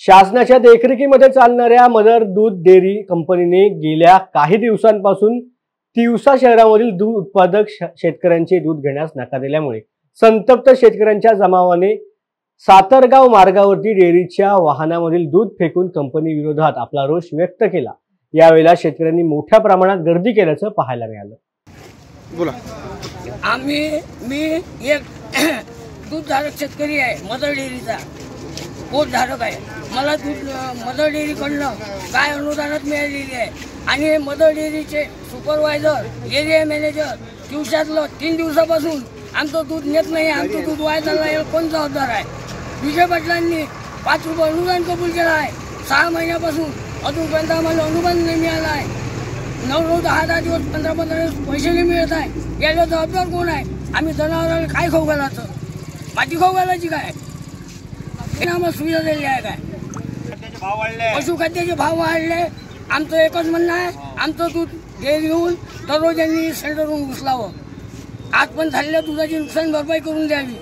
शासनाच्या देखरेखीमध्ये चालणाऱ्या मदर दूध डेअरी कंपनीने गेल्या काही दिवसांपासून तिवसा शहरामधील दूध उत्पादक शेतकऱ्यांचे दूध घेण्यास नकार दिल्यामुळे संतप्त शेतकऱ्यांच्या जमावाने सातरगाव मार्गावरती डेअरीच्या वाहनामधील दूध फेकून कंपनी विरोधात आपला रोष व्यक्त केला। यावेळेला शेतकऱ्यांनी मोठ्या प्रमाणात गर्दी केल्याचं पाहायला मिळालं। बोला। मी एक दूधधारक शेतकरी आहे, मदर डेअरीचा पोटधारक आहे। मला दूध मदर डेअरीकडनं काय अनुदानात मिळालेली आहे आणि मदर डेअरीचे सुपरवायझर, एरिया मॅनेजर दिवसातलं 3 दिवसापासून आमचं दूध नेत नाही, आमचं दूध वाया चाललं आहे। कोण जबाबदार आहे? विजय पाटलांनी 5 रुपये अनुदान कबूल केलं आहे। 6 महिन्यापासून अजूनपर्यंत आम्हाला अनुदान नाही मिळालं आहे। 9-10 दिवस 15 दिवस पैसे नाही मिळत आहे। याला जबाबदार कोण आहे? आम्ही जनावरांना काय खाऊ घालायचं? माती खाऊ घालायची काय? आम्हाला सुविधा दिली आहे काय? पशुखाद्याचे भाव वाढले। आमचं एकच म्हणणं आहे, आमचं दूध डेअरीहून दररोज यांनी सेंटरहून उचलावं। आज पण झालेल्या दुधाची नुकसान भरपाई करून द्यावी।